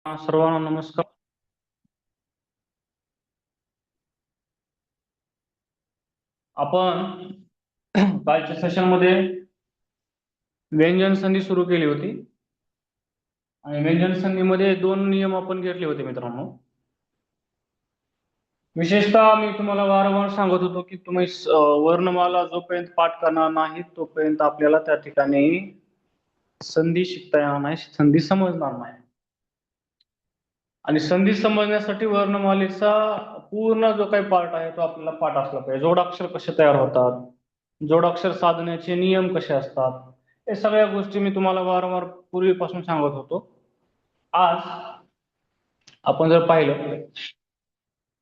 सर्वांना नमस्कार. आपण कालच्या सेशन मध्ये व्यंजन संधी सुरू केली होती आणि व्यंजन संधीमध्ये दोन नियम आपण घेतले होते मित्रांनो. विशेषतः मी तुम्हाला वारंवार सांगत होतो की तुम्ही वर्णमाला जोपर्यंत पाठ करणार नाही तोपर्यंत आपल्याला त्या ठिकाणी संधी शिकता येणार नाही, संधी समजणार नाही. आणि संधी समजण्यासाठी वर्णमालेचा पूर्ण जो काही पार्ट आहे तो आपल्याला पाठ असला पाहिजे. जोडाक्षर कसे तयार होतात, जोडाक्षर साधण्याचे नियम कसे असतात, हे सगळ्या गोष्टी मी तुम्हाला वारंवार पूर्वीपासून सांगत होतो. आज आपण जर पाहिलं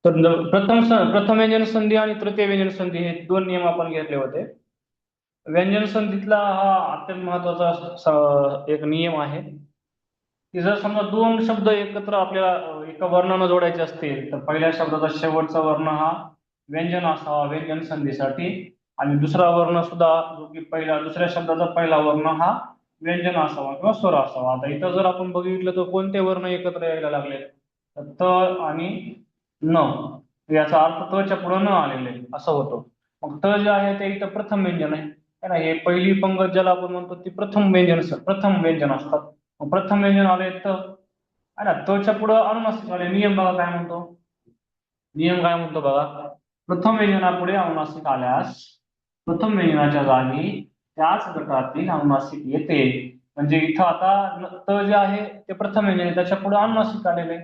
तर प्रथम व्यंजन संधी आणि तृतीय व्यंजन संधी हे दोन नियम आपण घेतले होते. व्यंजन संधीतला हा अत्यंत महत्वाचा एक नियम आहे की जर समजा दोन शब्द एकत्र आपल्याला एका वर्णानं जोडायचे असतील तर पहिल्या शब्दाचा शेवटचा वर्ण हा व्यंजन असावा व्यंजन संधीसाठी, आणि दुसरा वर्ण सुद्धा जो की दुसऱ्या शब्दाचा पहिला वर्ण हा व्यंजन असावा किंवा स्वर असावा. आता इथं जर आपण बघितलं तर कोणते वर्ण एकत्र यायला लागले तर त आणि न, याचा अर्थ तच्या पुढे न आलेले असं होतं. मग त जे आहे ते इथं प्रथम व्यंजन आहे है ना. हे पहिली पंगत ज्याला आपण म्हणतो ती प्रथम व्यंजन असतात. प्रथम व्यंजन आले तर है ना, तच्या पुढे अनुनासिक आले. नियम बघा काय म्हणतो, नियम काय म्हणतो बघा. प्रथम व्यंजनापुढे अनुनासिक आल्यास प्रथम व्यंजनाच्या जागी त्याच गटातील अनुनासिक येते. म्हणजे इथं आता त जे आहे ते प्रथम व्यंजन आहे, त्याच्या पुढे अनुनासिक आलेले.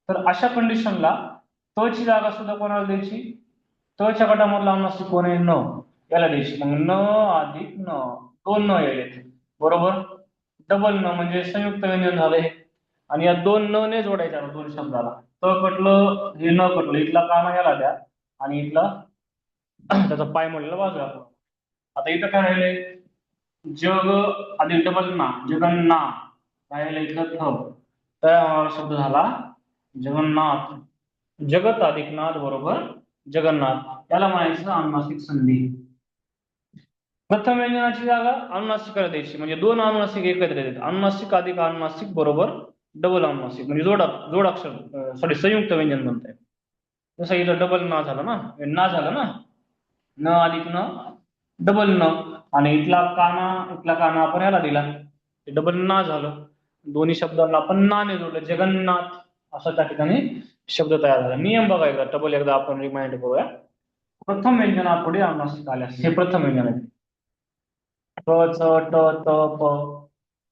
तर अशा कंडिशनला त ची जागा सुद्धा कोणाला द्यायची, तच्या गटामधला अनुनासिक कोण आहे, न, याला द्यायची. मग न अधिक न, दोन न यायचे बरोबर. डबल न म्हणजे संयुक्त व्यंजन झालं हे. आणि या दोन न ने जोडायच्या दोन शब्दाला. त कटलं हे न कटलं, इथला काना याला द्या आणि इथला त्याचा पाय मोडलेला बाजूला. आता इथं काय राहिले, जग अधिक डबल ना, जगन्ना राहिलं इथलं थ, तयार शब्द झाला जगन्नाथ. जगत अधिक नाथ बरोबर जगन्नाथ, याला म्हणायचं अनुनासिक संधी. प्रथम व्यंजनाची जागा अनुनासिकाला द्यायची, म्हणजे दोन अनुनासिक एकत्र येतात. अनुनासिक अधिक अनुनासिक बरोबर डबल अनुनासिक, म्हणजे जोडाक्षर सॉरी संयुक्त व्यंजन म्हणताय. जसं इथं डबल ना झालं ना, ना झालं ना, न अधिक न डबल न, आणि इथला काना आपण याला दिला, डबल ना झालं. दोन्ही शब्दांना आपण नाने जोडलं, जगन्नाथ असं त्या ठिकाणी शब्द तयार झाला. नियम बघा एकदा डबल एकदा आपण रिमाइंड करूया. प्रथम व्यंजनापुढे अनुनासिक आल्यास हे प्रथम व्यंजन आहे. ट च ट त प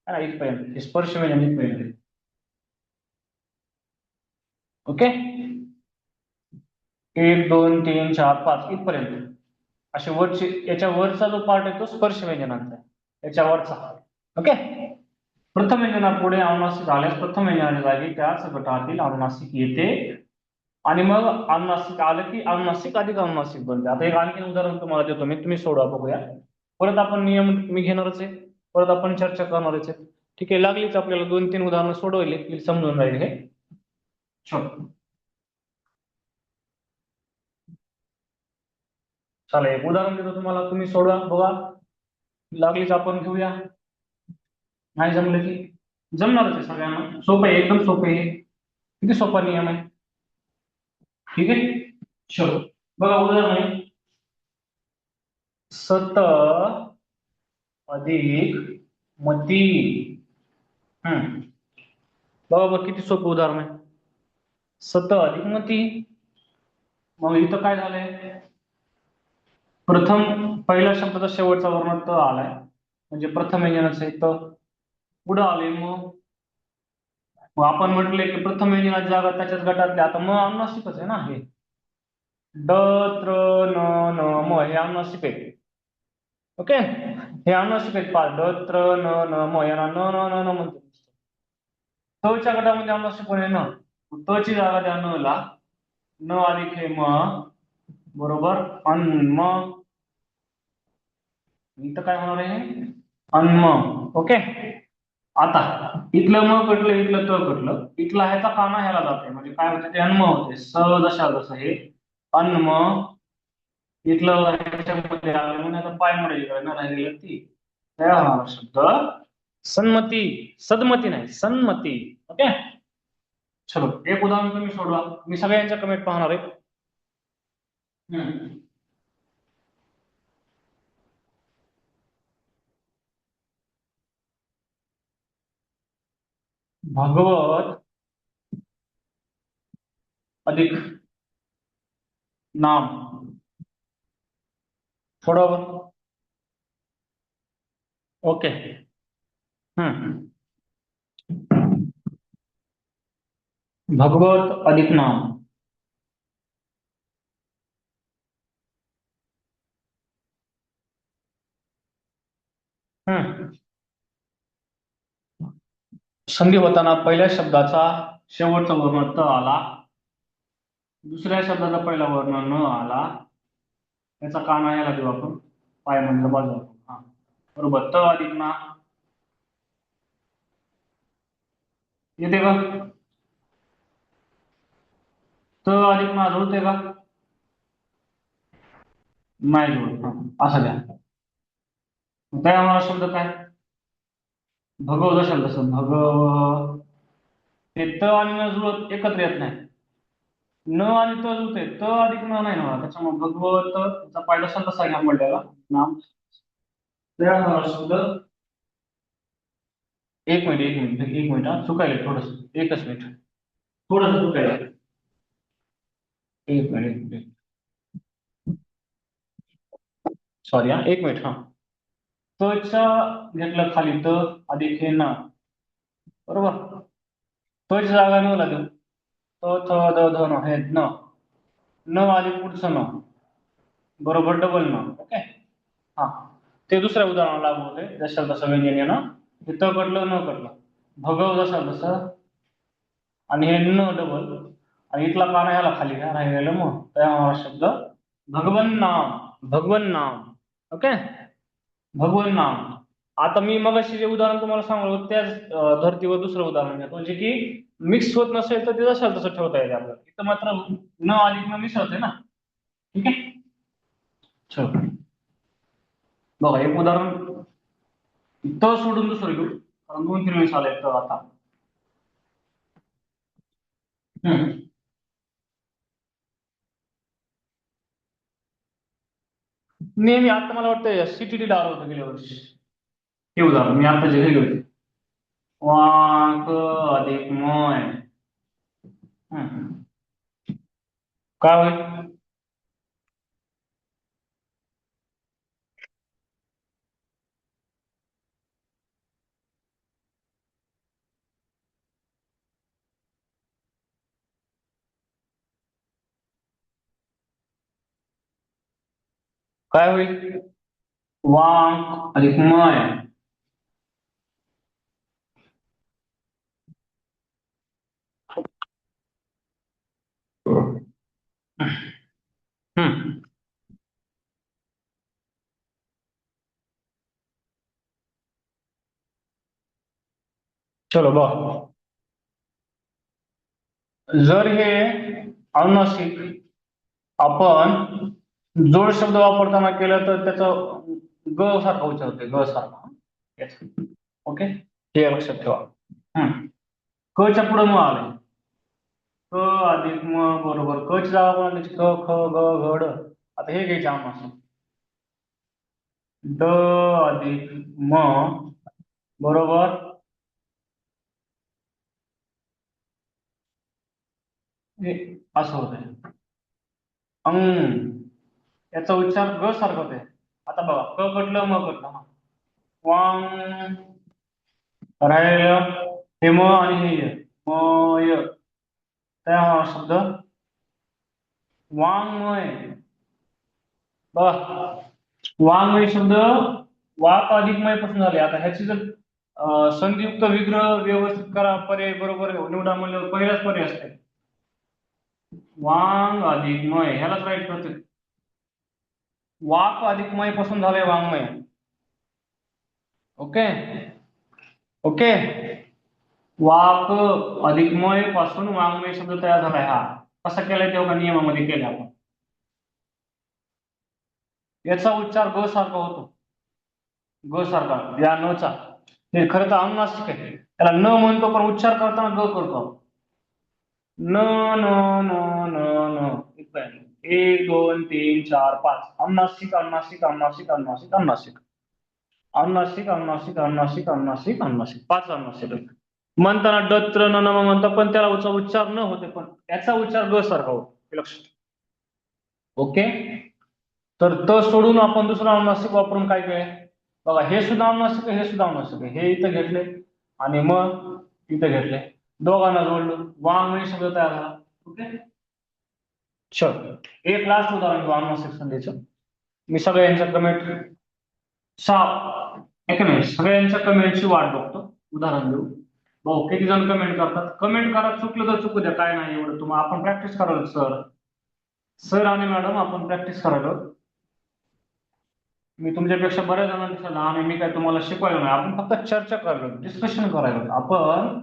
इथपर्यंत स्पर्श व्यंजन इथपर्यंत. ओके, 1 2 3 4 5 इथपर्यंत असे वरचे, याच्या वरचा जो पार्ट आहे तो स्पर्श व्यंजनांचा आहे, याच्या वरचा. ओके, प्रथम व्यंजनापुढे अनुनासिक आल्यास प्रथम व्यंजनाच्या जागी त्याच गटातील अनुनासिक येते, आणि मग अनुनासिक आलं की अनुनासिक अधिक अनुनासिक बनते. आता एक आणखी उदाहरण तुम्हाला देतो मी, तुम्ही सोडवा बघूया. परत आपण नियम मी घेणारच आहे, परत आपण चर्चा करणारच आहे. ठीक आहे, लागलीच आपल्याला 2-3 उदाहरणं सोडवली की समजून राहील हे. चला एक उदाहरण देतो तुम्हाला, तुम्ही सोडवा बघा. लागलीच आपण घेऊया, नाही जमलं की जमणारच आहे सगळ्यांना. सोपं आहे, एकदम सोपं आहे. किती सोपा नियम आहे. ठीक आहे, चलो बघा उदाहरण आहे. सत अधिक मती. बघा बघ किती सोपं उदाहरण आहे. सत अधिक मती. मग इथं काय झालंय, प्रथम पहिल्या शब्दाचा शेवटचा वर्ण त आलाय, म्हणजे प्रथम व्यंजनाचं आहे त. पुढं आले मग आपण म्हटलंय की प्रथम व्यंजनाची जागा त्याच्याच गटातले. आता मग अनुनासिकच आहे ना हे. ड त्र न न म हे अनुनासिक आहे. ओके, हे अनुनासिक आहेत. पाच ड त्र न न म, यांना न न न न म्हणतो. तच्या गटामध्ये अनुनासिक कोण आहे न, त ची जागा द्या न ला, न अधिक हे म बरोबर अन म. इथं काय होणार आहे, अनम. ओके, आता इथलं म कटलं, इथलं त कटलं, इथला ह्याचा काना ह्याला जाते, म्हणजे काय होते ते अनम होते. स जशा जसं हे अनम, इथलं ह्याच्यामध्ये आलं म्हणून आता पाय मोडायची ना राहिलेली ती तयार होणार शब्द सन्मती. सदमती नाही, सन्मती. ओके, चलो एक उदाहरण तुम्ही सोडवा, मी सगळ्यांच्या कमेंट पाहणार आहे. हम्म. भागवत अधिक नाम, सोडवा बरं. ओके. हम्म. भगवत अधिक नाम. हम्म. संधी होताना पहिल्या शब्दाचा शेवटचा वर्ण त आला, दुसऱ्या शब्दाचा पहिला वर्ण न आला, याचा काना याला देऊ आपण, पाय म्हणलं बाजू. हा बरोबर. त अधिक ना येते का? त अधिक ना जुळते का? नाही जुळत. हा असं द्या. त्या शब्द काय? भगवत शब्द असं भगव, ते त आणि न जुळत एकत्र येत नाही. न आणि त जुळते, त अधिक न नाही ना, त्याच्यामुळे भगवत त्याचा पहिला शब्द तसा घ्या पडलेला नाम. त्या शब्द, एक मिनिट एक मिनिट एक मिनिट, हा चुकायला थोडस, एकच मिनिट, थोडस चुकायला. एक मिनिट एक मिनिट, सॉरी हा, एक मिनिट. हा तच्या घेतलं खाली त अधिक हे ना, बरोबर. तच्या जागा न ला देऊ, त थ द ध न हे न, न आधी पुढचं न, बरोबर डबल न. ओके. हा ते दुसऱ्या उदाहरणाला लागू होते, जसं तसं व्यंजन येणं, ते त कटलं न कटलं, भगव जसं तसं, आणि हे न डबल, आणि इथला काना ह्याला खाली घ्या, राहिलेलं मग त्या शब्द भगवन नाम. भगवन नाम. ओके. भगवन नाम. आता मी मगाशी जे उदाहरण तुम्हाला सांगलो त्याच धर्तीवर दुसरं उदाहरण घेतो, म्हणजे की मिक्स होत नसेल तर ते जसं तसं ठेवता येते आपल्याला. इथं मात्र न अधिक न मिसळते ना. ठीक आहे. चल बघा एक उदाहरण, त सोडून दुसरं घेऊ, कारण 2-3 वेळेस आलाय त आता. हम्म. नेहमी आता मला वाटतं सीटीटी ला आलं होतं गेल्या वर्षी हे उदाहरण, मी आता जे लिहिले होते. वाक अधिक मय. हम्म. काय होईल? काय होईल? वाक अधिक मय. हम्म. चलो बघ, जर हे अनुनासिक आपण जोड शब्द वापरताना केलं तर त्याचं ग सारखा उच्चार होते, ग सारखा. Yes. ओके, हे लक्षात ठेवा. हम्म. क च्या पुढे म आले, क अधिक म, बरोबर. क ची जागा कोणाची? क ख ग घ ड. आता हे घ्यायचे अनुनासिक, ड अधिक म, बरोबर. हे असं होतंय अंग, याचा उच्चार ग सारखा होते. आता बघा, क कटलं म कटलं, हा वांग राहिलं हे म आणि हे य, मय, त्या शब्द वाङ्मय. बघा, वाङ्मय शब्द वाक अधिक मय पासून झाले. आता ह्याची जर संधियुक्त विग्रह व्यवस्थित करा, पर्याय बरोबर निवडा म्हणल्यावर पहिलाच पर्याय असते वांग अधिक मय, ह्यालाच राईट करते. वाक अधिक मय पासून झालंय वाङ्मय. ओके. ओके. वाक अधिक मय पासून वाङ्मय शब्द तयार झालाय. हा कसा केलाय तेव्हा नियमामध्ये केला आपण. याचा उच्चार ग सारखा होतो, ग सारखा, या न चा. हे खरं तर अनुनासिक आहे, त्याला न म्हणतो पण उच्चार करताना ग करतो. न न न न न इथं आहे. 1 2 3 4 5 अनुनासिक अनुनासिक अनुनासिक अनुनासिक अनुनासिक अनुनासिक अनुनासिक अनुनासिक अनुनासिक अनुनासिक 5 अनुनासिक आहेत. म्हणताना डत्र न नम म्हणतात पण त्याला उच्चार न होते पण याचा उच्चार ग सारखा होतो हे लक्षात. ओके. तर त सोडून आपण दुसरा अनुनासिक वापरून काय काय बघा हे सुद्धा अनुनासिक आहे हे सुद्धा अनुनासिक आहे हे इथं घेतले आणि मग इथं घेतले दोघांना जोडलं वाङ्मय शब्द तयार झाला. ओके. चल एक लास्ट उदाहरण घेऊ अनुनासिक संधीचं. मी सगळ्यांच्या कमेंट सगळ्यांच्या कमेंटची वाट बघतो. उदाहरण देऊ भाऊ किती जण कमेंट करतात. कमेंट करा चुकलं तर चुकू द्या काय नाही एवढं तुम्हाला आपण प्रॅक्टिस करायला सर सर आणि मॅडम आपण प्रॅक्टिस करायला. मी तुमच्यापेक्षा बऱ्याच जणांपेक्षा लहान आहे मी काय तुम्हाला शिकवायला नाही आपण फक्त चर्चा करायला डिस्कशन करायला आपण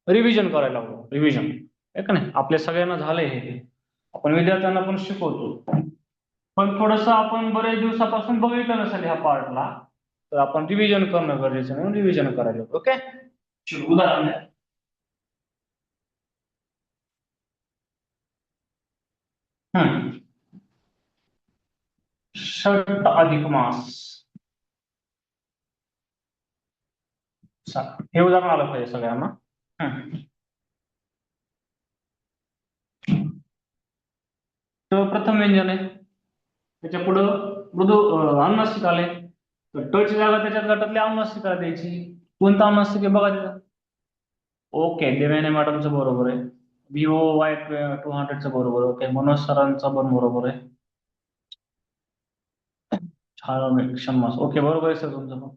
रिव्हिजन करायला हवं रिव्हिजन आहे का नाही. आपल्या सगळ्यांना झालंय हे आपण विद्यार्थ्यांना पण शिकवतो पण थोडस आपण बरेच दिवसापासून बघितलं नसेल ह्या पार्टला तर आपण रिव्हिजन करणं गरजेचं म्हणून रिव्हिजन करायला. ओके. उदाहरण द्या. षट अधिक मास हे उदाहरण आलं पाहिजे सगळ्यांना. तर प्रथम व्यंजन आहे त्याच्या पुढं मृदू अनुनासिक आले तर टची जागा त्याच्यात गटातली अनुनासिका द्यायची. कोणता अनुनासिक आहे बघा तिथं. ओके देवेने मॅडमचं बरोबर आहे. VOY 200चं बरोबर ओके मनोज सरांचं पण बरोबर आहे. क्षमा ओके बरोबर आहे सर तुमचं पण.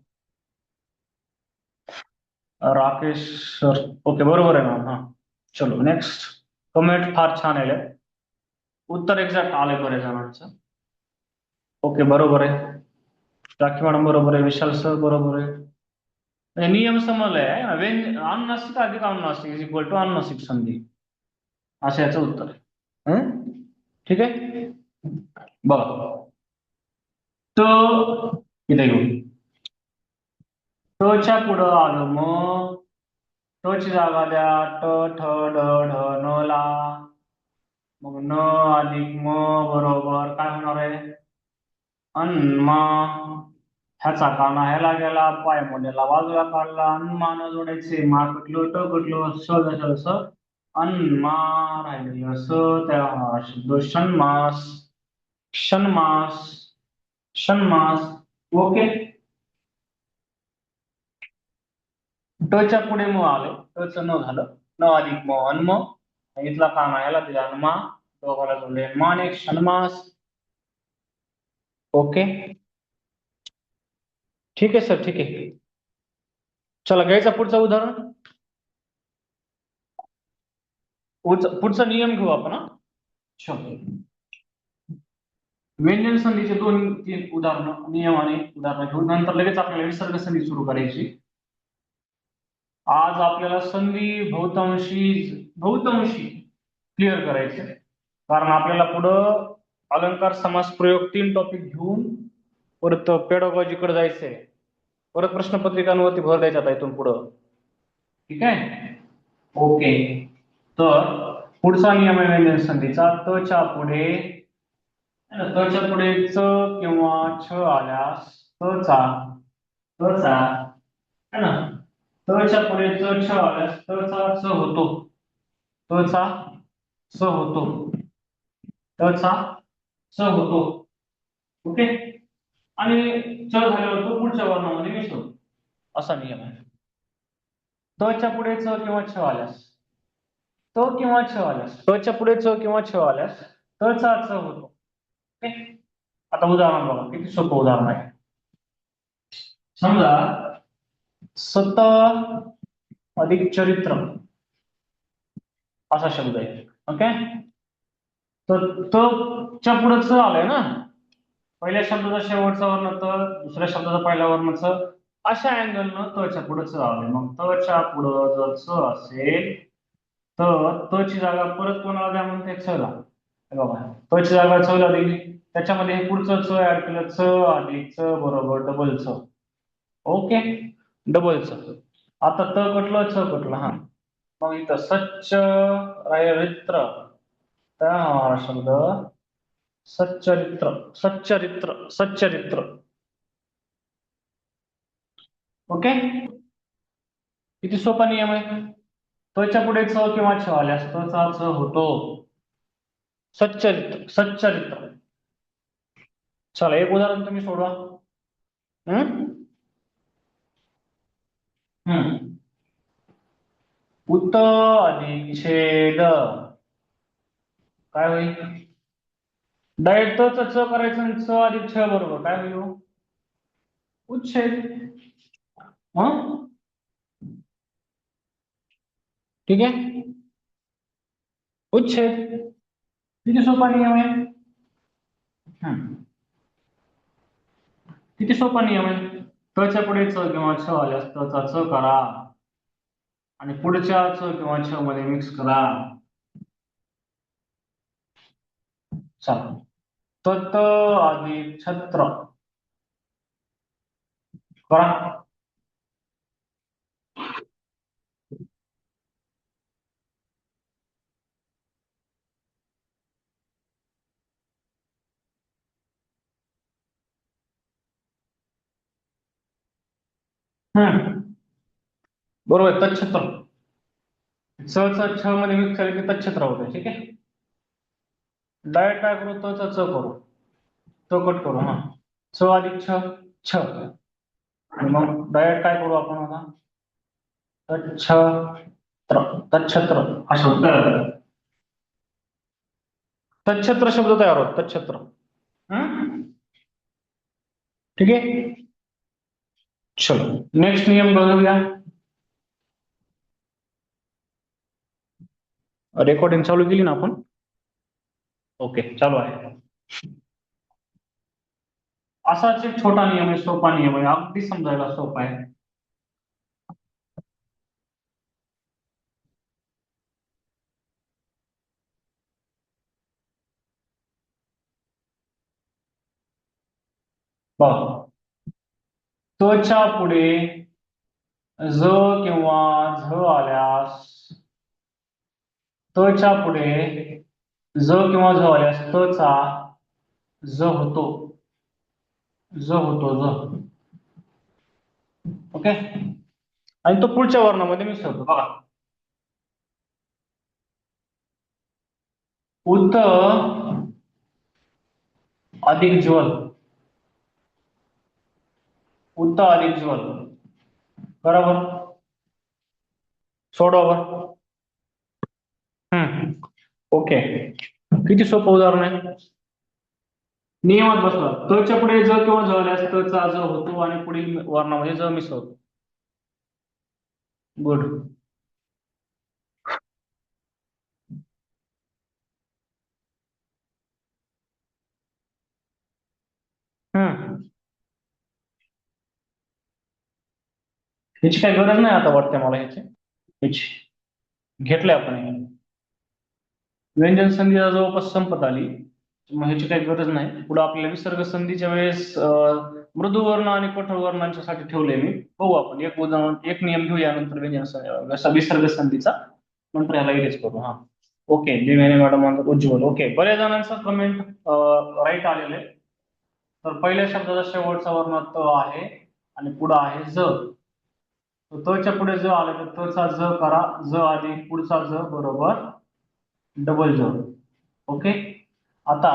राकेश सर ओके बरोबर आहे मॅम. हा चलो नेक्स्ट. कमेंट फार छान आले उत्तर एक्झॅक्ट आलंय बऱ्याच जणांचं. ओके बरोबर आहे. राखी मॅडम बरोबर आहे. विशाल सर बरोबर आहे. म्हणजे नियम समजलाय आहे ना अनुनासिक अधिक अनुनासिक इज इक्वल टू अनुनासिक संधी असं याचं उत्तर आहे. ठीक आहे बघा त इथे घेऊ टच्या पुढं आलं मग टची जागा द्या ट ठ ड ढ न ला मग न अधिक म बरोबर काय होणार आहे अन्मा ह्याचा काना ह्याला गेला पाय मोड्याला बाजूला काढला अन्मा न जोडायचे मा कटलो ट कटलो स अन्मा राहिलेलं स त्या शब्द षण्मास षण्मास षण्मास. ओके. टच्या पुढे म आलं टच न झालं न अधिक म अन्म इथला काना ह्याला दिला अन्मा दोघाला जोडले मान एक षण्मास. ओके ठीक आहे सर ठीक आहे. चला घ्यायचा पुढचं उदाहरण. पुढचा नियम घेऊ आपण. व्यंजन संधीचे 2-3 उदाहरण नियम आणि उदाहरण घेऊ नंतर लगेच आपल्याला विसर्ग संधी सुरू करायची. आज आपल्याला संधी बहुतांशी क्लिअर करायचे कारण आपल्याला पुढं अलंकार समास प्रयोग 3 टॉपिक घेऊन परत पेडॉगॉजीकडे जायचंय परत प्रश्नपत्रिकांवरती भर द्यायचा इथून पुढं. ठीक आहे ओके. तर पुढचा नियम आहे व्यंजन संधीचा तच्या पुढे च किंवा छ आल्यास तचा है ना तच्या पुढे छ आल्यास तचा च होतो तचा च होतो तचा च होतो. ओके आणि च झाल्यावर तो पुढच्या वर्णामध्ये मिसळतो असा नियम आहे. तच्या पुढे च किंवा छ आल्यास त किंवा छ आल्यास तच्या पुढे च किंवा छ आल्यास तचा च होतो. ओके. आता उदाहरण बघा किती सोपं उदाहरण आहे. समजा सत अधिक चरित्र असा शब्द आहे. ओके तर च्या पुढे च आलंय ना पहिल्या शब्दाचा शेवटचा वर्ण तर दुसऱ्या शब्दाचा पहिला वर्ण च अशा अँगलनं तच्या पुढे च आलंय. मग तच्या पुढं जर च असेल तर त ची जागा परत कोणाला द्या म्हणते च ला. बघा त ची जागा च ला दिली त्याच्यामध्ये हे पुढचं च ऍड केलं च अधिक च बरोबर डबल च. ओके डबल च. आता त कटलं च कटलं हा मग इथं सच्च रित्र, त्या हा शब्द सच्चरित्र, सच्चरित्र, सच्चरित्र. ओके, किती सोपा नियम आहे. त्वच्या पुढे च किंवा छ आल्यास चा च होतो. सच्चरित्र, सच्चरित्र. चला एक उदाहरण तुम्ही सोडवा. हम्म हम्म उत अधिक छेद काय होईल. डायरेक्ट च करायचं आणि च अधिक छ बरोबर काय होईल हो? उच्छेद. हं? ठीक आहे, उच्छेद. किती सोपा नियम आहे. हम्म किती सोपा नियम आहे. च्या पुढे च किंवा छ आल्यास चा च करा आणि पुढच्या च किंवा छ मध्ये मिक्स करा. चला, तत अधिक छत्र करा. हम्म बरोबर आहे, तच्छत्र. च छ मध्ये मिक्स केलं की तच्छत्र होतं. ठीक आहे, डायरेक्ट काय करू, च करू, तो कट करू. हा, च अधिक छ, छ. आणि मग डायरेक्ट काय करू आपण आता, तच्छत्र, तच्छत्र हा शब्द तयार होतो. तच्छत्र शब्द तयार होतो, तच्छत्र. हम्म ठीक आहे, चलो नेक्स्ट नियम बघूया. रेकॉर्डिंग चालू केली ना आपण. ओके, चालू आहे. असाच एक छोटा नियम आहे, सोपा नियम आहे, अगदी समजायला सोपा आहे. बघा, तच्या पुढे ज किंवा झ आल्यास, तच्या पुढे ज किंवा झ आल्यास तचा ज होतो, ज होतो, ज. ओके, आणि तो पुढच्या वर्णामध्ये मिक्स होतो. बघा, उत अधिक ज्वल, उत अधिक ज्वल. बरोबर, सोडवा. ओके, किती सोपं उदाहरण आहे. नियमात बसला, तच्या पुढे ज किंवा ज आल्यास तचा ज होतो आणि पुढील वर्णामध्ये ज मिस होतो. गुड. हम्म ह्याची काही गरज नाही आता वाटते मला ह्याची घेतलंय आपण हे. व्यंजन संधीला जवळपास संपत आली, मग ह्याची काही गरज नाही. पुढे आपल्याला विसर्ग संधीच्या वेळेस मृदू वर्ण आणि कठोर वर्णांच्या साठी ठेवले मी. बघू आपण एक उदाहरण, एक नियम घेऊया, नंतर विसर्ग संधीचा, नंतर ह्याला इरेज करू. हा, ओके. दिव्याने मॅडम म्हणतात उज्ज्वल. ओके, बऱ्याच जणांचा कमेंट राईट आलेले. तर पहिल्या शब्दाचा शेवटचा वर्ण त आहे आणि पुढे आहे ज. तच्या पुढे ज आलं तर तचा ज करा, ज अधिक पुढचा ज बरोबर डबल ज. ओके, आता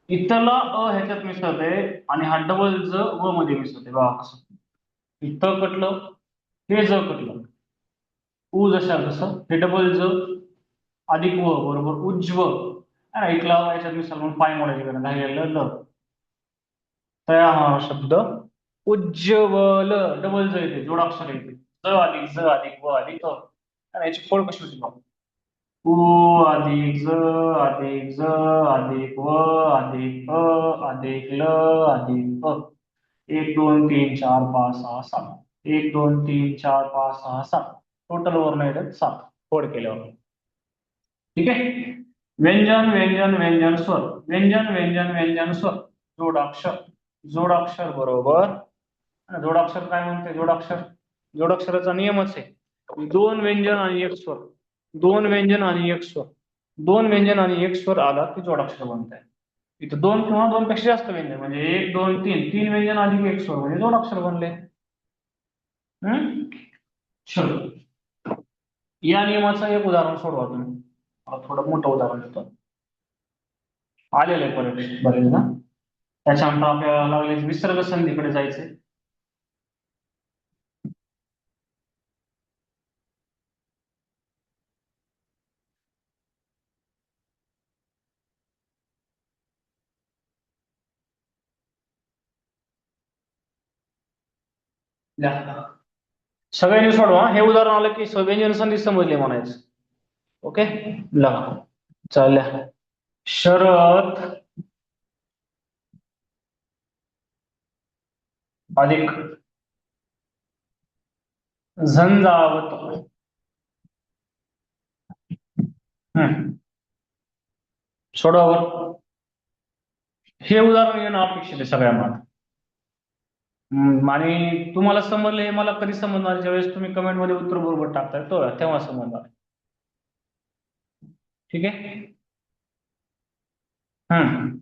इथला ह्याच्यात मिसळते आणि हा डबल ज व मध्ये मिसळते. बघा कसं, इथं कटलं, हे ज कटलं, उ जशा तसं, हे डबल ज अधिक व बरोबर उज्ज्व. इथला याच्यात मिसळून पाय मोडायची गरज राहिलेलं ल. तया हा शब्द उज्ज्वल, डबल ज येते, जोडाक्षर येते. ज अधिक व अधिक अ. आणि याची फोड कशी होती बघा, उ अधिक ज अधिक ज अधिक व अधिक अ अधिक ल अधिक अ. 1 2 3 4 5 6 7, 1 2 3 4 5 6 7, टोटल वर्ण येतात 7 फोड केल्यावर. ठीक आहे, व्यंजन व्यंजन व्यंजन स्वर, व्यंजन व्यंजन व्यंजन स्वर, जोडाक्षर, जोडाक्षर बरोबर. जोडाक्षर काय म्हणते, जोडाक्षर, जोडाक्षराचा नियमच आहे. दोन व्यंजन आणि एक स्वर, दोन व्यंजन आणि एक स्वर, दोन व्यंजन आणि एक स्वर आला की जोडाक्षर बनत आहे. इथं दोन किंवा दोन पेक्षा जास्त व्यंजन म्हणजे एक दोन तीन, तीन व्यंजन अधिक एक स्वर म्हणजे जोडाक्षर बनले. हम्म. चलो, या नियमाचं एक उदाहरण सोडवा तुम्ही. मला थोडं मोठं उदाहरण देतो. आलेलं आहे परीक्षेत बरेच ना. त्याच्यानंतर आपल्याला लागले विसर्ग संधीकडे जायचे. लिहा. सगळ्यांनी सोडवा. हे उदाहरण आलं की व्यंजन संधी समजले म्हणायचं. ओके, लगा चालल्या. शरद अधिक झंझावत. हम्म. सोडावर हे उदाहरण येणं अपेक्षित आहे सगळ्यांना. आणि तुम्हाला समजलं हे मला कधी समजणार, ज्यावेळेस तुम्ही कमेंट मध्ये उत्तर बरोबर टाकताय तो तेव्हा समजणार. ठीक आहे. हम्म.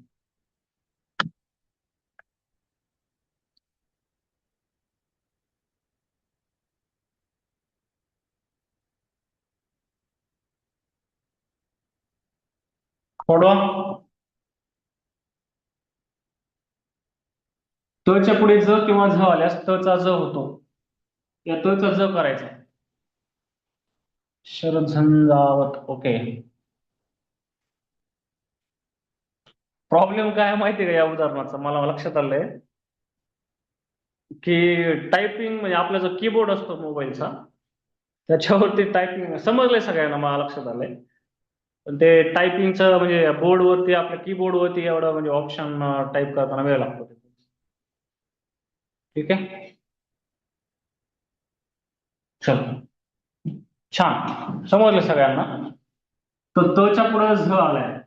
सोडवा. तच्या पुढे ज किंवा झ आल्यास तचा ज होतो. या तचा ज करायचा. शरद झंझावत. ओके. प्रॉब्लेम काय आहे माहिती आहे का या उदाहरणाचा, मला लक्षात आलंय की टायपिंग म्हणजे आपला जो कीबोर्ड असतो मोबाईलचा, त्याच्यावरती टायपिंग समजलंय सगळ्यांना, मला लक्षात आलंय. पण ते टायपिंगचं म्हणजे बोर्डवरती आपल्या कीबोर्डवरती एवढं म्हणजे ऑप्शन टाईप करताना वेळ लागतो. ठीक आहे. चल, छान समजलं सगळ्यांना. तर तच्या पुढे झ आलाय.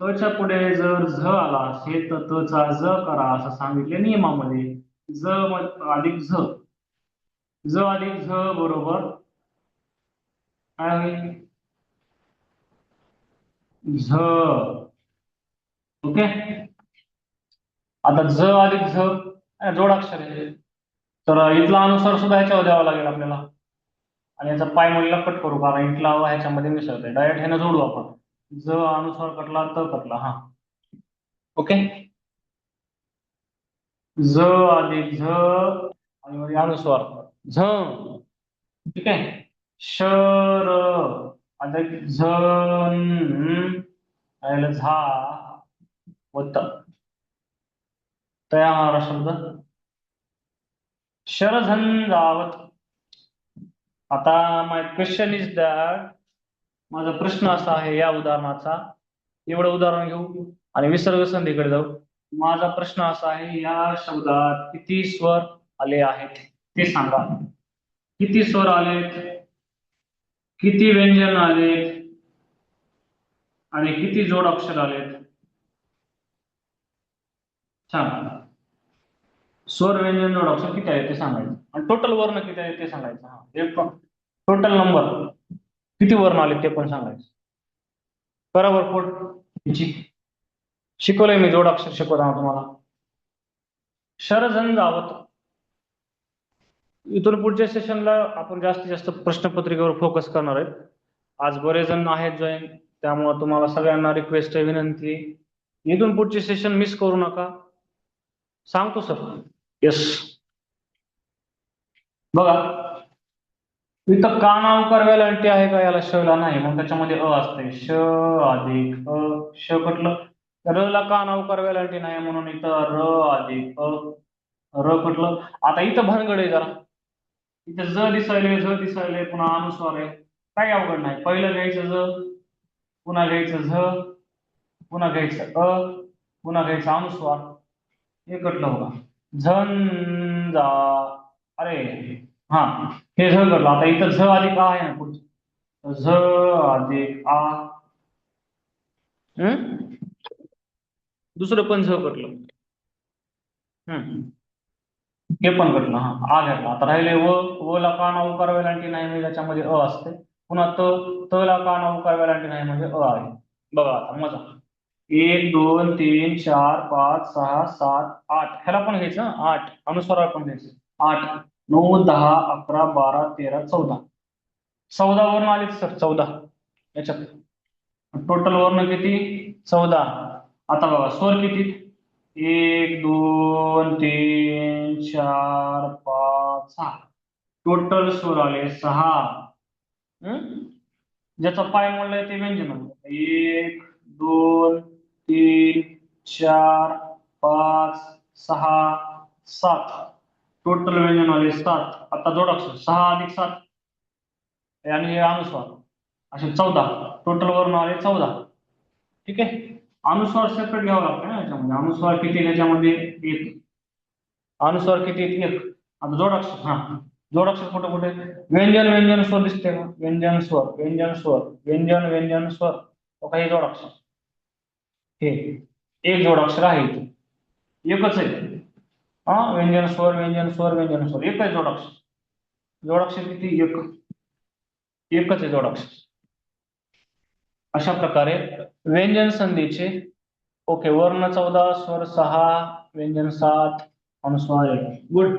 तच्या पुढे जर झ आला असेल तर तचा ज करा असं सांगितले नियमामध्ये. अधिक झ, ज अधिक झ बरोबर काय होईल? झ. ओके. आता ज अधिक झ जोडाक्षर आहे, तर इथला अनुस्वार सुद्धा ह्याच्यावर द्यावा लागेल आपल्याला. आणि याचा पाय मधला कट करू, कारण इथला ह्याच्यामध्ये मिसळते. डायरेक्ट ह्यानं जोडू आपण. ज अनुस्वार कटला त कटला. हा. ओके. ज अधिक झ आणि अनुस्वार झ. ठीक आहे. शर अधिक झन झा वत. तया हा शब्द शरझंझावत. आता माय क्वेश्चन इज दॅट, माझा प्रश्न असा आहे या उदाहरणाचा, एवढं उदाहरण घेऊ आणि विसर्ग संधीकडे जाऊ. माझा प्रश्न असा आहे, या शब्दात किती स्वर आले आहेत ते सांगा. किती स्वर आलेत, किती व्यंजन आलेत आणि किती जोड अक्षर आलेत. सांगा. स्वर व्यंजन जोड अक्षर किती आहे ते सांगायचं आणि टोटल वर्ण किती आहे ते सांगायचं. हा, एक टोटल नंबर किती वर्ण आले ते पण सांगायचं. बरोबर पोट शिकवलंय मी, जोडाक्षर शिकवताना तुम्हाला. शरझंझावत. इथून पुढच्या सेशनला आपण जास्तीत जास्त प्रश्नपत्रिकेवर फोकस करणार आहेत. आज बरेच जण आहेत जॉईन, त्यामुळे तुम्हाला सगळ्यांना रिक्वेस्ट आहे, विनंती, इथून पुढचे सेशन मिस करू नका. सांगतो सर. येस. बघा, इथं काना उकार वेलांटी आहे का, याला शला नाही, मग त्याच्यामध्ये अ असते. श अधिक अ. श कटलं. र ला काना उकार वेलांटी नाही म्हणून इथं र अधिक अ. र कटलं. आता इथं भानगड आहे जरा. इथं ज दिसायले, झ दिसायले, पुन्हा अनुस्वार आहे. काही अवघड नाही. पहिलं घ्यायचं ज, पुन्हा घ्यायचं झ, पुन्हा घ्यायचं अ, पुन्हा घ्यायचं अनुस्वार. हे कटलं बघा. झंझा. अरे हा, हे झ कटलं. आता इथं झ अधिक आ आहे ना पुढचं, झ अधिक आ. दुसरं पण झ कटलं. हे पण घटलं. हा आ घेतला. आता राहिले व ला काना उकार वेलांटी नाही म्हणजे त्याच्यामध्ये अ असते. पुन्हा त ला काना उकार वेलांटी नाही म्हणजे अ आहे. बघा आता मजा. 1 2 3 4 5 6 7 8 ह्याला पण घ्यायचं हं, 8 अनुस्वाराला पण घ्यायचं. 8 9 10 11 12 13 14 वर्ण आले सर 14 याच्यात. टोटल वर्ण किती? 14. आता बघा स्वर किती? 1 2 3 4 5 6. टोटल स्वर आले 6. ज्याचा पाय मोडलाय ते व्यंजन. 1 2 3 4 5 6 7. टोटल व्यंजन आले 7. आता जोडाक्षर 6 अधिक 7 आणि हे अनुस्वार असे 14. टोटल वर्ण आले 14. ठीक आहे. अनुस्वार सेपरेट घ्यावं लागतं ना याच्यामध्ये. अनुस्वार किती त्याच्यामध्ये? 1. अनुस्वार किती? 1. आता जोडाक्षर. हा जोडाक्षर कुठे कुठे? व्यंजन व्यंजन स्वर दिसते का? व्यंजन स्वर व्यंजन स्वर व्यंजन व्यंजन स्वर. हे जोडाक्षर. हे एक जोडाक्षर आहे इथे. एकच आहे. हा व्यंजन स्वर व्यंजन स्वर व्यंजन स्वर एक आहे जोडाक्षर. जोडाक्षर किती? एकच आहे जोडाक्षर. अशा प्रकारे व्यंजन संधीचे ओके. वर्ण 14, स्वर 6, व्यंजन 7, अनुस्वार 1. गुड.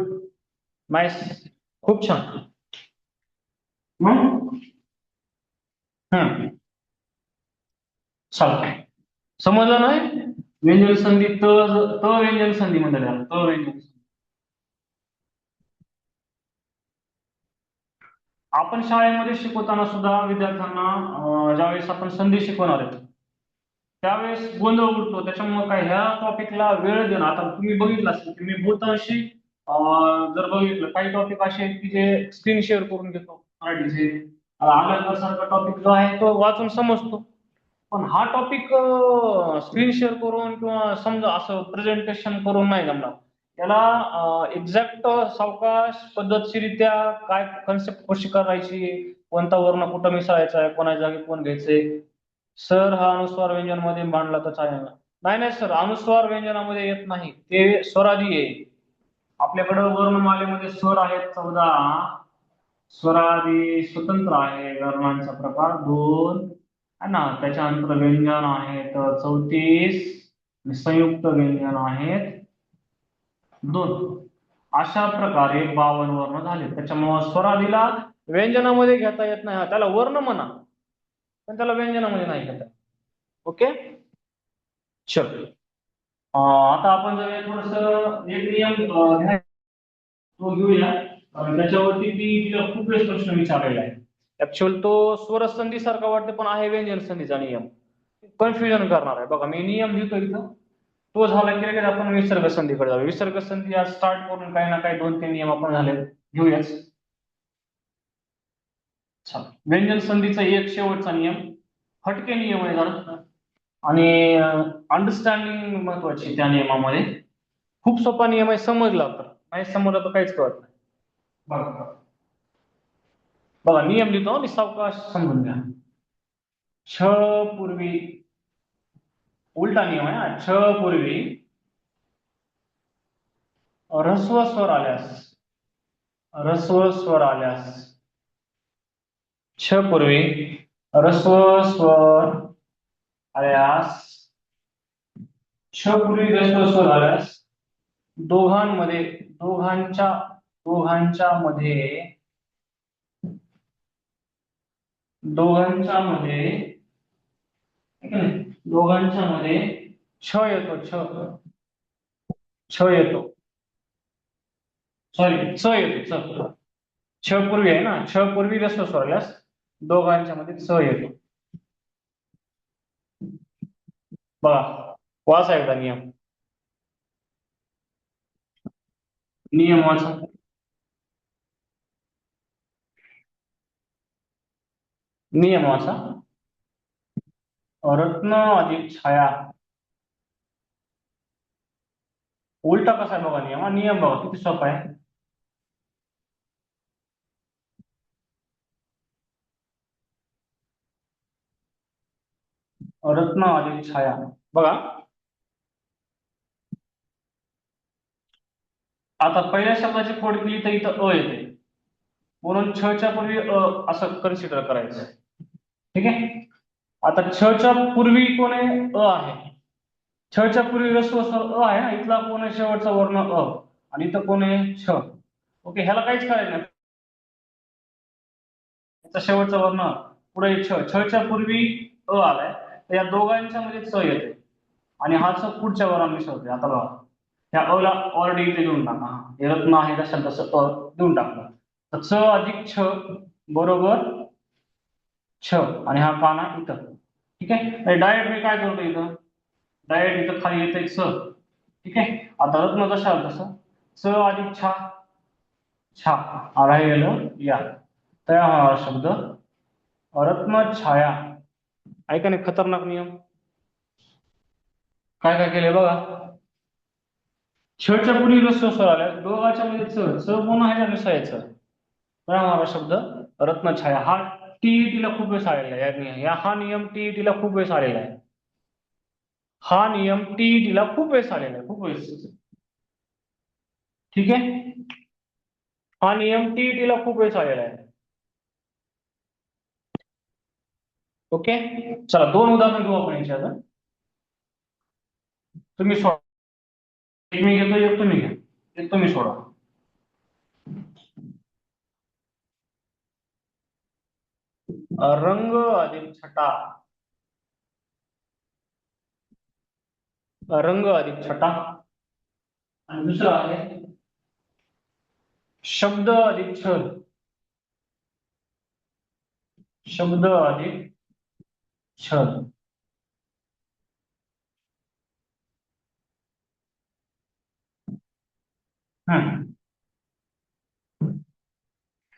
नाईस. खूप छान. मग चालतंय. समजलं नाही? व्यंजन संधी त व्यंजन संधी म्हणतात त्याला. त व्यंजन संधी. आपण शाळेमध्ये शिकवताना सुद्धा विद्यार्थ्यांना ज्यावेळेस आपण संधी शिकवणार आहेत त्यावेळेस गोंधळ उडतो. त्याच्यामुळे काय ह्या टॉपिकला वेळ देणं. आता तुम्ही बघितलं असेल की मी बहुतांशी जर बघितलं काही टॉपिक असे आहेत की जे स्क्रीन शेअर करून घेतो मराठीचे. आगरकर सारखा टॉपिक जो आहे तो वाचून समजतो. पण हा टॉपिक स्क्रीन शेअर करून किंवा समजा असं प्रेझेंटेशन करून नाही जमणार. त्याला एक्झॅक्ट सावकाश पद्धतशीरित्या काय कन्सेप्ट कशी करायची, कोणता वर्ण कुठं मिसळायचा आहे, कोणा जागी कोण घ्यायचे. सर हा अनुस्वार व्यंजन मध्ये मांडला तर चालेल ना? नाही नाही सर, अनुस्वार व्यंजनामध्ये येत नाही, ते स्वरादी आहे. आपल्याकडं वर्णमालेमध्ये स्वर आहेत 14. स्वरादी स्वतंत्र आहे. वर्णांचा प्रकार 2 आहे ना. त्याच्यानंतर व्यंजन आहेत 34 आणि संयुक्त व्यंजन आहेत 2. अशा प्रकारे 52 वर्ण झाले. त्याच्यामुळे स्वरादीला व्यंजनामध्ये घेता येत नाही. त्याला वर्ण म्हणा पण त्याला व्यंजनामध्ये नाही घेता. ओके. चल आता आपण जर थोडस एक नियम तो घेऊया. त्याच्यावरती तिला खूप वेळेस प्रश्न विचारलेला आहे. ऍक्च्युअल तो स्वरसंधी सारखा वाटतो पण आहे व्यंजन संधीचा नियम. कन्फ्युजन करणार आहे. बघा मी नियम लिहितो इथं. तो झाला की लगेच आपण विसर्ग संधीकडे जाऊ. विसर्ग संधी आज स्टार्ट करून काही ना काही 2-3 नियम आपण झाले घेऊयाच. व्यंजन संधीचा एक शेवटचा नियम हटके नियम आहे जरा आणि अंडरस्टँडिंग महत्वाची त्या नियमामध्ये. खूप सोपा नियम आहे समजला तर. नाही समजला तर काहीच कळत नाही. बघा बघा नियम लिहितो मी सावकाश समजून घ्या. छ पूर्वी उलटा नियम आहे. छ पूर्वी ह्रस्व स्वर आल्यास छ पूर्वी ह्रस्व स्वर आल्यास छ पूर्वी ह्रस्व स्वर आल्यास दोघांच्या मध्ये छ येतो. छ येतो. सॉरी च येतो. छ पूर्वी आहे ना. छ पूर्वी ह्रस्व स्वर आल्यास दोघांच्या मध्ये च येतो. बघा वाचा एकदा नियम. नियम वाचा. नियम वाचा. रत्न अधिक छाया. उलटा कसा आहे बघा नियम. नियम बघा किती सोपा आहे. रत्न अधिक छाया. बघा आता पहिल्या शब्दाची फोड केली तर इथं अ येते, म्हणून छच्या पूर्वी अ असं कन्सिडर करायचं. ठीक आहे. आता छच्या पूर्वी कोण आहे? अ आहे. छच्या पूर्वी रस्व स्वर अ आहे ना, इथला कोण आहे? शेवटचा वर्ण अ, आणि इथं कोण आहे? छ. ओके, ह्याला काहीच करायचं नाही. याचा शेवटचा वर्ण पुढे छ, छच्या पूर्वी अ आलाय, तर या दोघांच्या मध्ये च येते आणि हा च पुढच्या वरांना मिसळते. आता बघा, ह्या अ ला ऑलरेडी इथे देऊन टाका. हे रत्न आहे तसं तसं अ देऊन टाकलं, तर च अधिक छ बरोबर छ, आणि हा काना इथं. ठीक आहे. डायरेक्ट मी काय करतो इथं? डायरेक्ट इथं खाली येते स. ठीक आहे. आता रत्न जशा तसं स अधिक छा, छा राहिलेलं या, तयार होणारा शब्द रत्न छाया. ऐका नाही, खतरनाक नियम. काय काय केले बघा. छच्या पूर्वी रस्व स्वर आल्या, दोघांच्या मध्ये च, च पुन्हा ह्याच्या मिसळायचं, तयार होणारा शब्द रत्न छाया. हा टीईटीला खूप वेळेस आलेला आहे. हा नियम टीईटीला खूप वेळेस आलेला आहे. हा नियम टीईटीला खूप वेळेस आलेला आहे, खूप वेळेस. ठीक आहे. हा नियम टीईटीला खूप वेळेस आलेला आहे. ओके, चला 2 उदाहरण घेऊ आपण याच्यात. तुम्ही सोडा, एक मी घेतो, एक तुम्ही घ्या, एक तुम्ही सोडा. रंग अधिक छटा, रंग अधिक छटा. आणि दुसरं आहे शब्द अधिक छल, शब्द अधिक छल.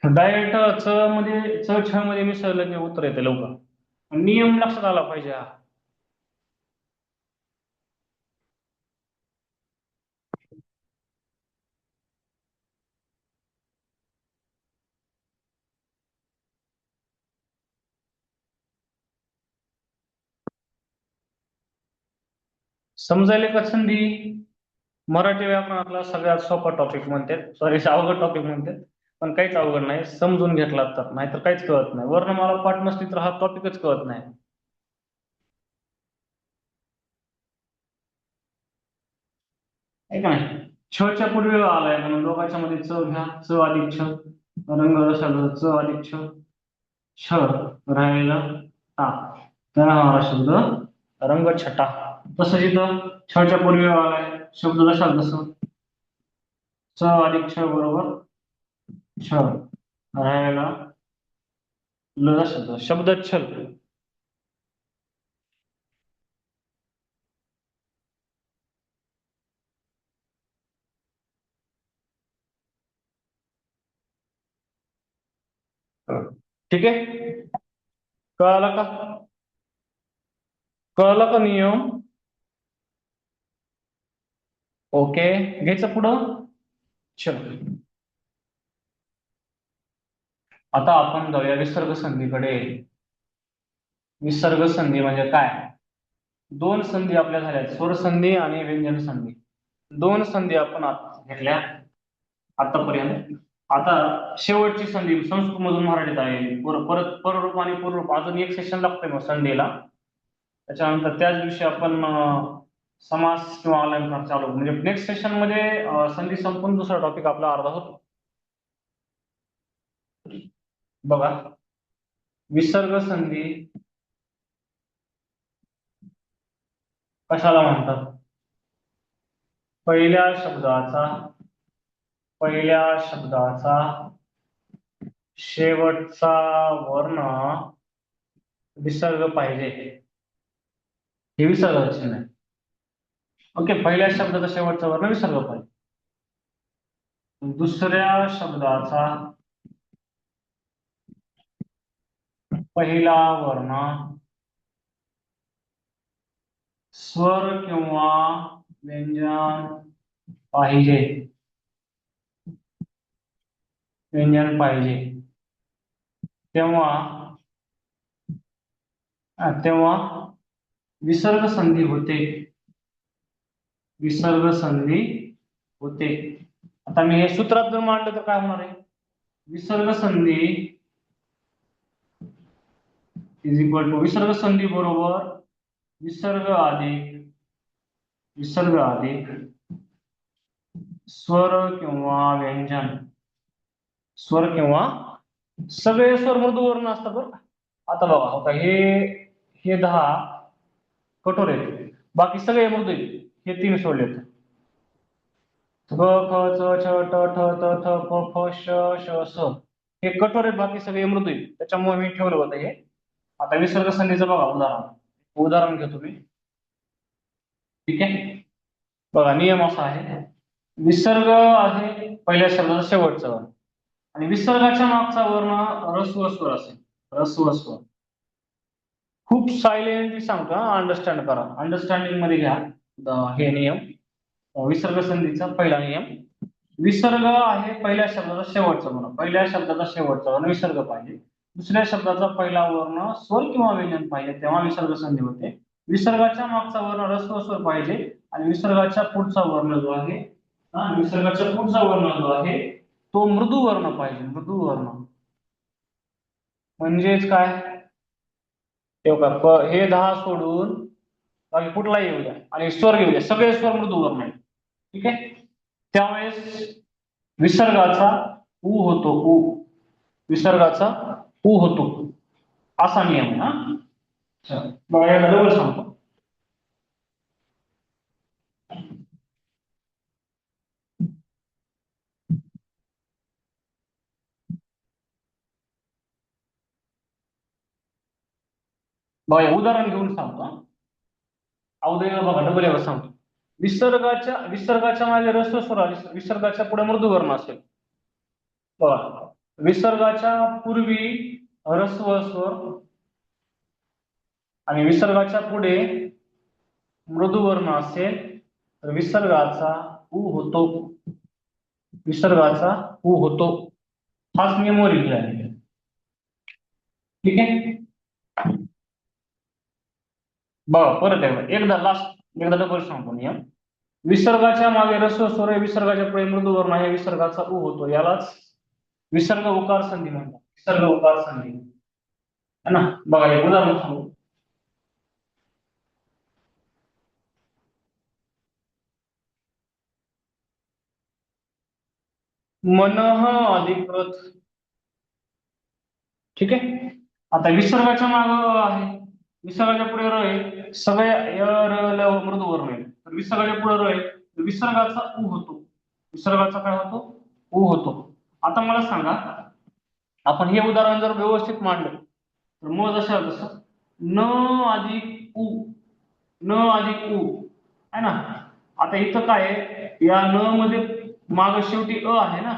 डायरेक्ट च मध्ये च छ मध्ये मिसळलं की उत्तर येते लवकर. नियम लक्षात आला पाहिजे हा. समजायला का संधी? मराठी व्याकरणातला सगळ्यात सोपा टॉपिक म्हणतात, सॉरी अवघड टॉपिक म्हणतात, पण काहीच अवघड नाही समजून घेतला तर, नाहीतर काहीच कळत नाही. वर्णमाला पाठ नसली तर हा टॉपिकच कळत नाही. आहे का नाही? छच्या पूर्वी आलाय म्हणून दोघांच्या मध्ये च घ्या, च अधिक छ, रंग रसाळ च अधिक छ, छ राहिला टा, तर हा शब्द रंगछटा. तसंच इथं छच्या पूर्वी आलाय, शब्द जसा तसं च अधिक छ बरोबर छ, राहिला ल शब्द, शब्द छल. ठीक आहे. कळाला का? कळाला का नियम? ओके, घ्यायचं पुढं. चल, आता आपण जाऊया विसर्ग संधीकडे. विसर्ग संधी म्हणजे काय? दोन संधी आपल्या झाल्या, स्वर संधी आणि व्यंजन संधी. दोन संधी आपण घेतल्या आतापर्यंत. आता शेवटची संधी संस्कृत मधून मराठीत आहे, परत पररूप आणि पूर्वरूप अजून एक सेशन लागतंय मग संधीला. त्याच्यानंतर त्याच दिवशी आपण समास किंवा अलंकार चालू, म्हणजे नेक्स्ट सेशन मध्ये संधी संपून दुसरा टॉपिक आपला अर्धा होतो. बघा, विसर्ग संधी कशाला म्हणतात? पहिल्या शब्दाचा, पहिल्या शब्दाचा शेवटचा वर्ण विसर्ग पाहिजे, हे विसर्गाचे चिन्ह आहे. ओके, पहिल्या शब्दाचा शेवटचा वर्ण विसर्ग पाहिजे. दुसऱ्या शब्दाचा पहिला वर्ण स्वर किंवा व्यंजन पाहिजे, व्यंजन पाहिजे. तेव्हा तेव्हा विसर्ग संधी होते, विसर्ग संधी होते. आता मी हे सूत्रात जर मांडलं तर काय होणार आहे? विसर्ग संधी इज इक्वल टू विसर्ग संधी बरोबर विसर्ग अधिक स्वर किंवा व्यंजन. स्वर किंवा सगळे स्वर मृदूवर्ण असतात बरं का. आता बघा आता हे हे 10 कठोर आहेत, बाकी सगळे मृदू आहेत. हे 3 सोडलेत. ग ख च छ ट ठ त थ प फ श श स हे कठोर आहेत, बाकी सगळे मृदू आहेत. त्याच्यामुळे मी ठेवलं होतं हे. आता विसर्ग संधीचं बघा उदाहरण घेतो मी. ठीक आहे, बघा नियम असा आहे. विसर्ग आहे पहिल्या शब्दाचा शेवटचा वर्ण आणि विसर्गाच्या मागचा वर्ण ऱ्हस्व स्वर असेल. ऱ्हस्व स्वर. खूप सायलेंटली सांगतो, अंडरस्टँड करा. अंडरस्टँडिंग मध्ये घ्या हे नियम. विसर्ग संधीचा पहिला नियम. विसर्ग आहे पहिल्या शब्दाचा शेवटचा वर्ण. पहिल्या शब्दाचा शेवटचा वर्ण विसर्ग पाहिजे. दुसऱ्या शब्दाचा पहिला वर्ण स्वर किंवा व्यंजन पाहिजे, तेव्हा विसर्ग संधी होते. विसर्गाच्या मागचा वर्ण ऱ्हस्व स्वर पाहिजे आणि विसर्गाच्या पुढचा वर्ण जो आहे विसर्गाच्या पुढचा वर्ण जो आहे तो मृदू वर्ण पाहिजे. मृदू वर्ण म्हणजेच काय? हे 10 सोडून बाकी कुठलाही येऊ द्या आणि स्वर घेऊ द्या, सगळे स्वर मृदू वर्ण आहेत. ठीक आहे, त्यावेळेस विसर्गाचा उ होतो. विसर्गाचा उ होतो असा नियम आहे. बघा याला डबल सांगतो. बघा उदाहरण घेऊन सांगतो. अवधय बघा डबल यावर सांगतो. विसर्गाच्या मागे ऱ्हस्व स्वर आले, विसर्गाच्या पुढे मृदू वर्ण असेल. बघा विसर्गाच्या पूर्वी ऱ्हस्व स्वर आणि विसर्गाच्या पुढे मृदू वर्ण असेल तर विसर्गाचा उ होतो. विसर्गाचा उ होतो हाच नियम वर लिहिला आहे. ठीक आहे, बघा परत एकदा डबल सांगतो नियम. विसर्गाच्या मागे ऱ्हस्व स्वर आहे, विसर्गाच्या पुढे मृदू वर्ण आहे, विसर्गाचा उ होतो. यालाच विसर्ग उकार संधी म्हणतात. विसर्ग उकार संधी है ना. बघा एक उदाहरण सांगू. मनः अधिक रथ. ठीक आहे, आता विसर्गाच्या माग आहे, विसर्गाच्या पुढे र आहे, सगळे य र ल मृदू वर्ण आहे. तर विसर्गाच्या पुढे र आहे, तर विसर्गाचा उ होतो. विसर्गाचा काय होतो? उ होतो. आता मला सांगा, आपण हे उदाहरण जर व्यवस्थित मांडलं तर मग जसं तसं न अधिक उ, न अधिक उ आहे ना. आता इथं काय आहे, या न मध्ये माग शेवटी अ आहे ना,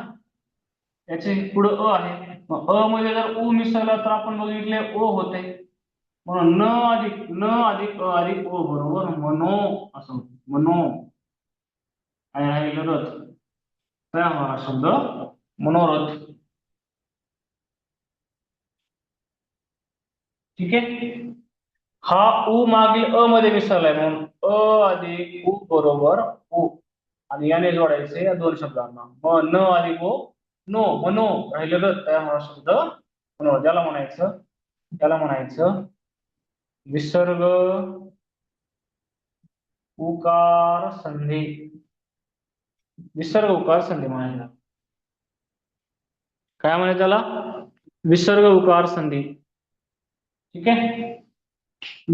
याचे पुढे अ आहे. मग अ मध्ये जर उ मिसळला तर आपण बघितले ओ होते. म्हणून न अधिक अ अधिक ओ बरोबर मनो असं होतं. मनो आणि राहिलं रथ. काय होणार शब्द? मनोरथ. ठीक आहे, हा उ मागील अ मध्ये मिसळलाय म्हणून अ अधिक उ बरोबर उ आणि याने जोडायचे या दोन शब्दांना. मग न अधिक ओ नो मनो राहिलेलं तयार होणार शब्द मनो. त्याला म्हणायचं विसर्ग उकार संधी. विसर्ग उकार संधी म्हणायचं. काय म्हणायचं त्याला? विसर्ग उकार संधी. ठीक आहे,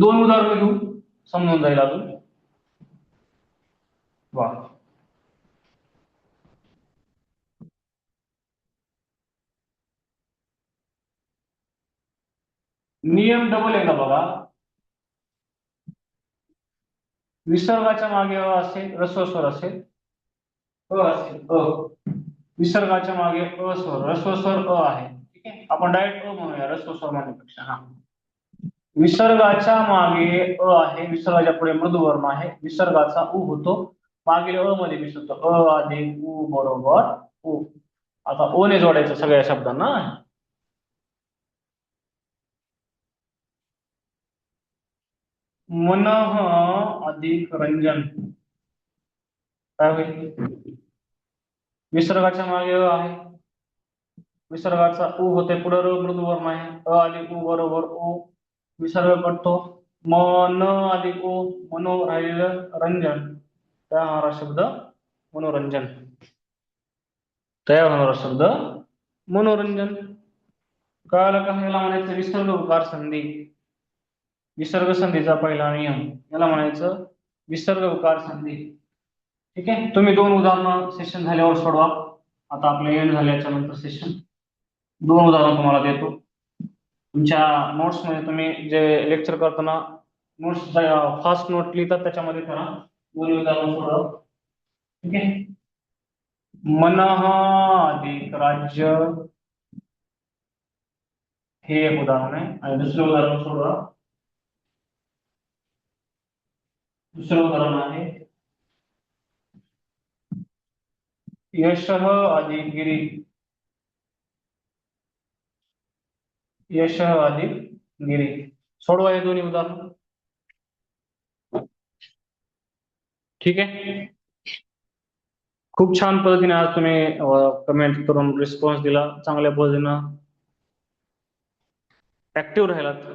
दोन उदाहरण घेऊ, समजून जाईल अजून. वा, नियम डबल एकदा बघा. विसर्गाच्या मागे अ असेल, ऱ्हस्व स्वर असेल, अ असेल अ. विसर्गाच्या मागे अ स्वर, ऱ्हस्व स्वर अ आहे. ठीक आहे, आपण डायरेक्ट अ म्हणूया ऱ्हस्व स्वर म्हणण्यापेक्षा. हा, विसर्गाच्या मागे अ आहे, विसर्गाच्या पुढे मृदू वर्ण आहे, विसर्गाचा उ होतो. मागील अ मध्ये मिसळतो. अ अधिक उ बरोबर उ. आता ओ ने जोडायचं सगळ्या शब्दांना. मनः अधिक रंजन काय होईल? विसर्गाच्या मागे अ आहे, विसर्गाचा उ होते, पुढे र मृदू वर्ण आहे, अ अधिक उ बरोबर ओ, विसर्ग कटतो, मन अधिक ओ, मनो राहिलेलं रंजन, तयार होणारा शब्द मनोरंजन, तयार होणारा शब्द मनोरंजन. कळालं का? ह्याला म्हणायचं विसर्ग उकार संधी. विसर्ग संधीचा पहिला नियम याला म्हणायचं विसर्ग उकार संधी. ठीक आहे, तुम्ही दोन उदाहरणं सेशन झाल्यावर सोडवा. आता आपलं एंड झाल्याच्या नंतर सेशन दोन उदाहरणं तुम्हाला देतो. तुमच्या नोट्स मध्ये तुम्ही जे लेक्चर करताना नोट्स फास्ट नोट लिहितात त्याच्यामध्ये करा, दोन उदाहरणं सोडवा. ठीक आहे. मनः अधिक राज्य हे एक उदाहरण आहे, आणि दुसरं उदाहरण सोडवा. दुसरं उदाहरण आहे यशः अधिक गिरी, यशः अधिक गिरी. सोडवा हे दोन्ही उदाहरण. ठीक आहे. खूप छान पद्धतीने आज तुम्ही कमेंट करून रिस्पॉन्स दिला, चांगल्या पद्धतीनं ऍक्टिव्ह राहिलात.